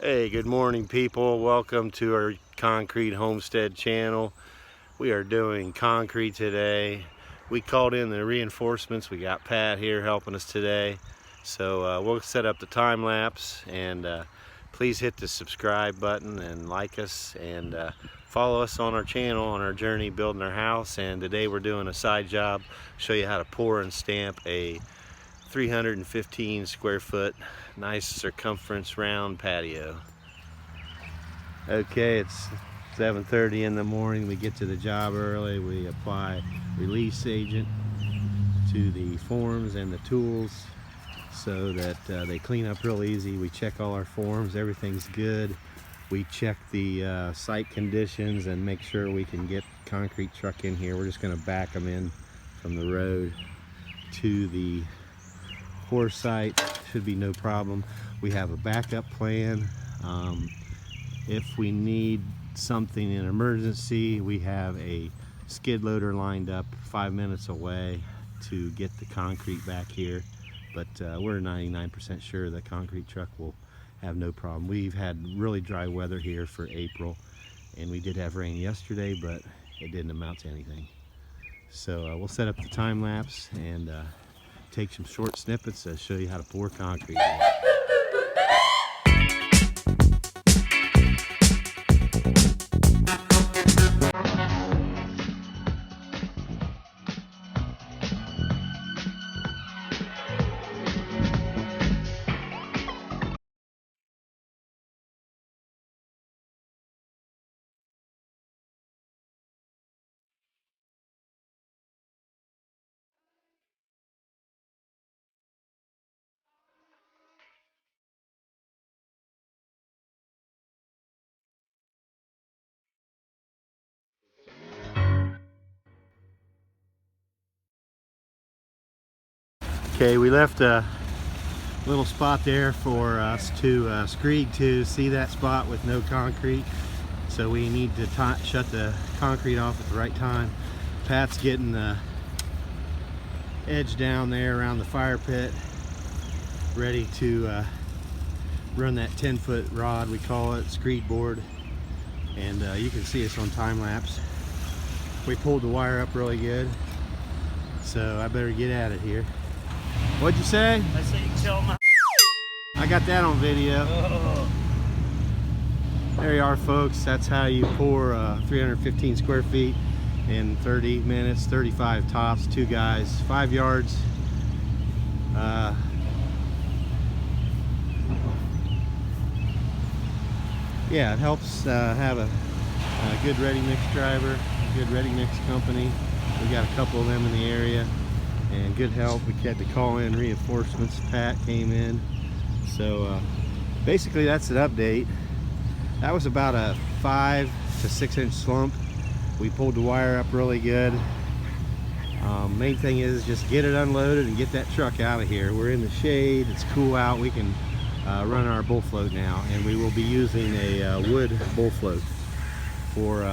Hey, good morning people. Welcome to our concrete homestead channel. We are doing concrete today. We called in the reinforcements. We got Pat here helping us today. So we'll set up the time lapse, and please hit the subscribe button and like us, and follow us on our channel on our journey building our house. And today we're doing a side job, show you how to pour and stamp a 315 square foot nice circumference round patio. Okay, it's 7:30 in the morning. We get to the job early. We apply release agent to the forms and the tools so that they clean up real easy. We check all our forms, everything's good. We check the site conditions and make sure we can get the concrete truck in here. We're just going to back them in from the road to the pour site. Should be no problem. We have a backup plan. If we need something in emergency, we have a skid loader lined up 5 minutes away to get the concrete back here. But we're 99% sure the concrete truck will have no problem. We've had really dry weather here for April, and we did have rain yesterday, but it didn't amount to anything. So we'll set up the time lapse and take some short snippets to show you how to pour concrete. Okay, we left a little spot there for us to screed to. See that spot with no concrete? So we need to shut the concrete off at the right time. Pat's getting the edge down there around the fire pit, ready to run that 10-foot rod, we call it, screed board. And you can see us on time lapse. We pulled the wire up really good, so I better get at it here. What'd you say? I say you can tell my... I got that on video. Oh. There you are, folks. That's how you pour 315 square feet in 30 minutes, 35 tops, 2 guys, 5 yards. Yeah, it helps have a good ready mix driver, a good ready mix company. We got a couple of them in the area, and good help. We had to call in reinforcements. Pat came in. So basically that's an update. That was about a 5 to 6 inch slump. We pulled the wire up really good. Main thing is just get it unloaded and get that truck out of here. We're in the shade, it's cool out. We can run our bull float now, and we will be using a wood bull float for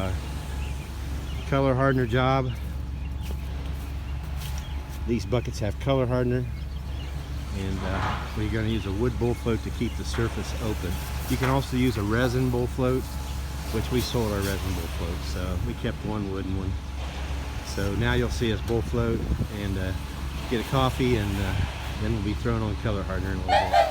color hardener job. These buckets have color hardener, and we're going to use a wood bull float to keep the surface open. You can also use a resin bull float, which we sold our resin bull float, so we kept one wooden one. So now you'll see us bull float and get a coffee, and then we'll be throwing on color hardener in a little bit.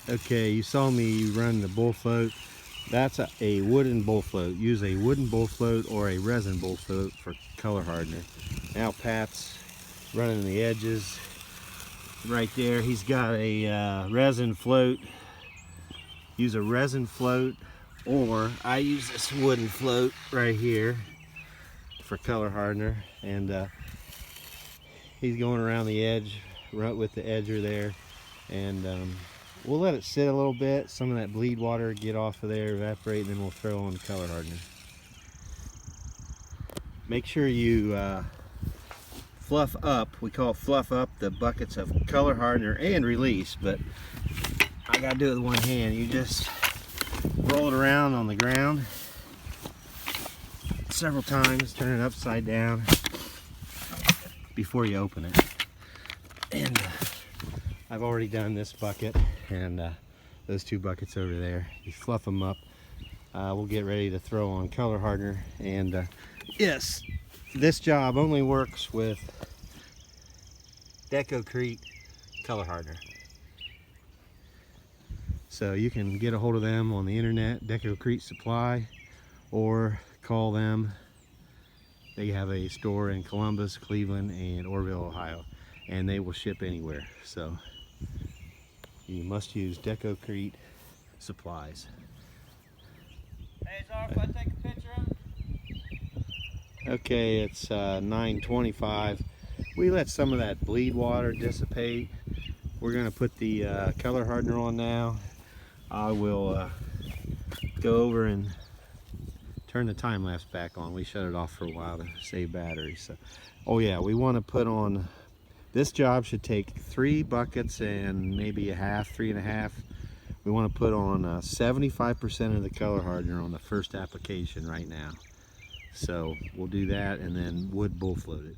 Okay, you saw me run the bull float. That's a wooden bull float. Use a wooden bull float or a resin bull float for color hardener. Now Pat's running the edges. right there. He's got a resin float. Use a resin float, or I use this wooden float right here for color hardener, and he's going around the edge right with the edger there, and we'll let it sit a little bit, some of that bleed water get off of there, evaporate, and then we'll throw on color hardener. Make sure you fluff up, we call it fluff up, the buckets of color hardener and release, but I gotta do it with one hand. You just roll it around on the ground several times, turn it upside down before you open it. And I've already done this bucket and those two buckets over there. You fluff them up. We'll get ready to throw on color hardener. And yes, this job only works with Decocrete color hardener. So you can get a hold of them on the internet, Decocrete Supply, or call them. They have a store in Columbus, Cleveland, and Orrville, Ohio, and they will ship anywhere. So you must use Decocrete supplies. Hey, is it all right if I take a picture of it? Okay, it's 9:25. We let some of that bleed water dissipate. We're going to put the color hardener on now. I will go over and turn the time lapse back on. We shut it off for a while to save battery. So, oh yeah, we want to put on, this job should take 3 buckets and maybe a half, 3.5. We want to put on 75% of the color hardener on the first application right now. So we'll do that and then wood bull float it.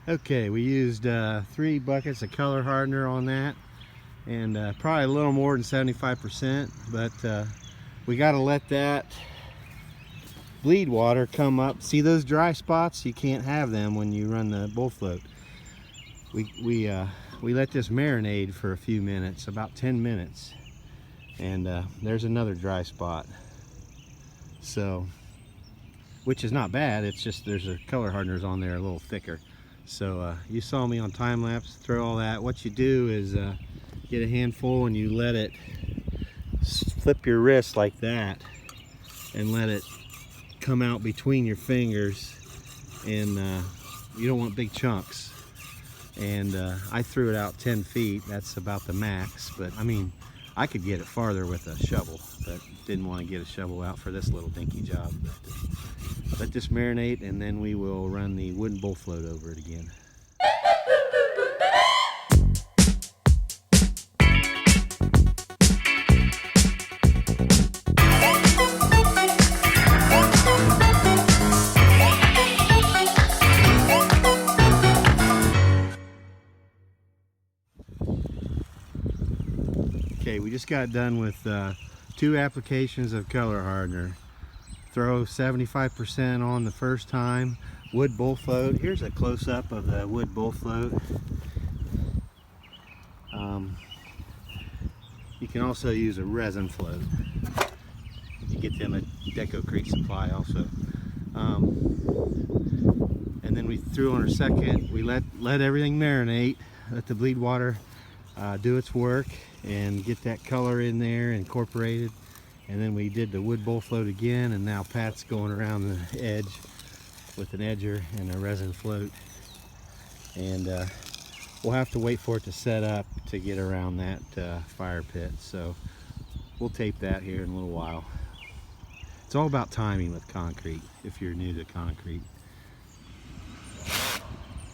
Okay, we used 3 buckets of color hardener on that, and probably a little more than 75%, but we got to let that bleed water come up. See those dry spots? You can't have them when you run the bull float. We let this marinate for a few minutes, about 10 minutes, and there's another dry spot. So, which is not bad, it's just there's a color hardeners on there a little thicker. So you saw me on time lapse throw all that. What you do is get a handful and you let it flip your wrist like that and let it come out between your fingers, and you don't want big chunks. And I threw it out 10 feet, that's about the max, but I mean I could get it farther with a shovel, but didn't want to get a shovel out for this little dinky job. But let this marinate, and then we will run the wooden bull float over it again. Okay, we just got done with 2 applications of color hardener. Throw 75% on the first time. Wood bull float. Here's a close-up of the wood bull float. You can also use a resin float. You get them at Decocrete Supply also. And then we threw on our second. We let everything marinate. Let the bleed water do its work and get that color in there incorporated, and then we did the wood bull float again, and now Pat's going around the edge with an edger and a resin float, and we'll have to wait for it to set up to get around that fire pit, so we'll tape that here in a little while. It's all about timing with concrete if you're new to concrete.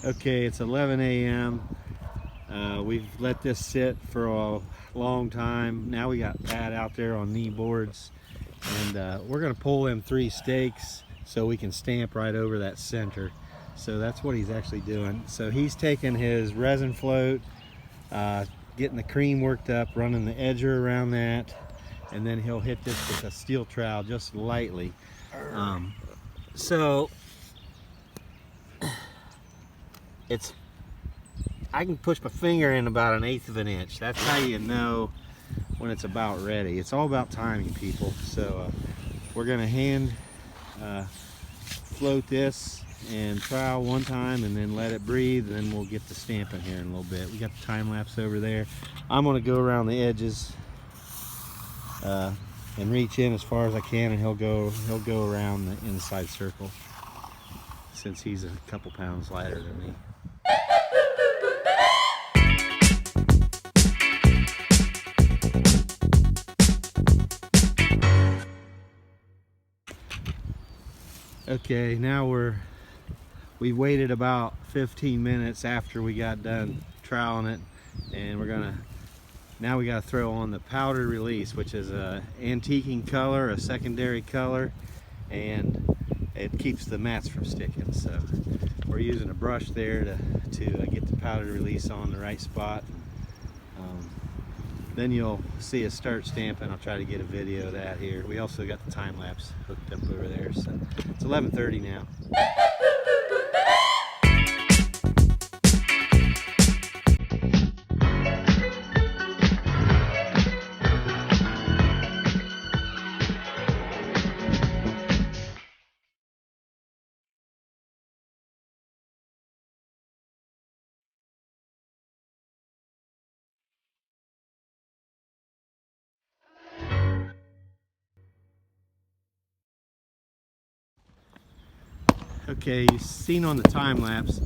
Okay, it's 11 a.m. We've let this sit for a long time. Now we got Pat out there on knee boards, and we're going to pull them 3 stakes so we can stamp right over that center. So that's what he's actually doing. So he's taking his resin float, getting the cream worked up, running the edger around that, and then he'll hit this with a steel trowel just lightly. So I can push my finger in about 1/8 of an inch. That's how you know when it's about ready. It's all about timing, people. So we're gonna hand float this and trowel one time and then let it breathe, and then we'll get to stamping here in a little bit. We got the time lapse over there. I'm gonna go around the edges and reach in as far as I can, and he'll go around the inside circle since he's a couple pounds lighter than me. Okay, now we waited about 15 minutes after we got done troweling it, and now we gotta throw on the powder release, which is a antiquing color, a secondary color, and it keeps the mats from sticking. So we're using a brush there to get the powder release on the right spot. Then you'll see us start stamping. I'll try to get a video of that here. We also got the time lapse hooked up over there. So it's 11:30 now. Okay, you've seen on the time lapse,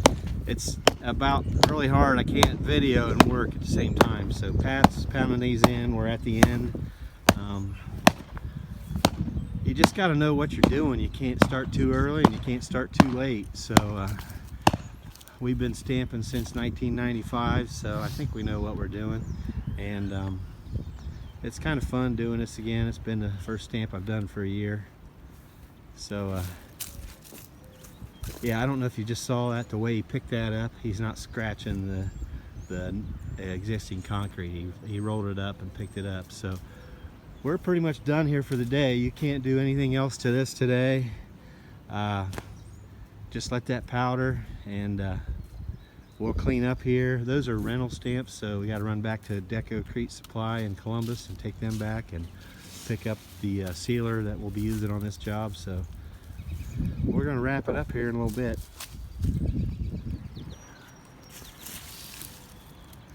it's about really hard. I can't video and work at the same time. So Pat's pounding these in, we're at the end. You just got to know what you're doing. You can't start too early and you can't start too late. So we've been stamping since 1995, so I think we know what we're doing. And it's kind of fun doing this again. It's been the first stamp I've done for a year. So yeah, I don't know if you just saw that, the way he picked that up. He's not scratching the existing concrete. He rolled it up and picked it up. So we're pretty much done here for the day. You can't do anything else to this today. Just let that powder, and we'll clean up here. Those are rental stamps, so we got to run back to Deco Crete Supply in Columbus and take them back and pick up the sealer that we'll be using on this job. So we're going to wrap it up here in a little bit.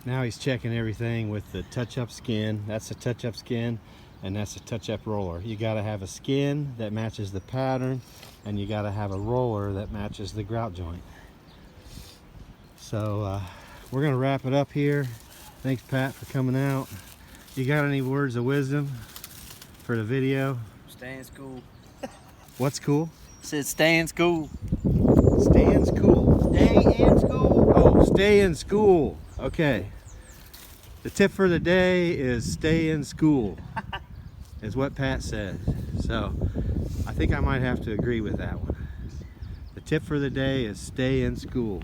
Now he's checking everything with the touch-up skin. That's a touch-up skin, and that's a touch-up roller. You got to have a skin that matches the pattern, and you got to have a roller that matches the grout joint. So we're going to wrap it up here. Thanks, Pat, for coming out. You got any words of wisdom for the video? Stay in school. What's cool? Said stay in school. Stay in school. Stay in school. Oh, stay in school. Okay. The tip for the day is stay in school, is what Pat said. So I think I might have to agree with that one. The tip for the day is stay in school.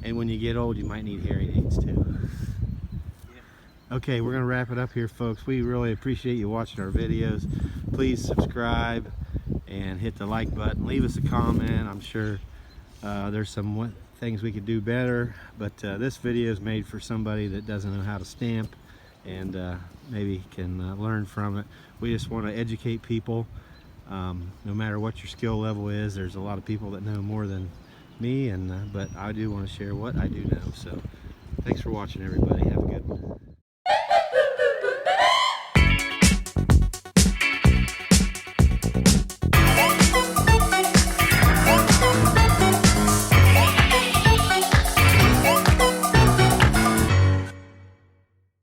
And when you get old, you might need hearing aids too. Okay, we're gonna wrap it up here, folks. We really appreciate you watching our videos. Please subscribe and hit the like button. Leave us a comment. I'm sure there's some things we could do better, but this video is made for somebody that doesn't know how to stamp and maybe can learn from it. We just want to educate people. No matter what your skill level is, there's a lot of people that know more than me, and but I do want to share what I do know. So thanks for watching, everybody. Have a good one.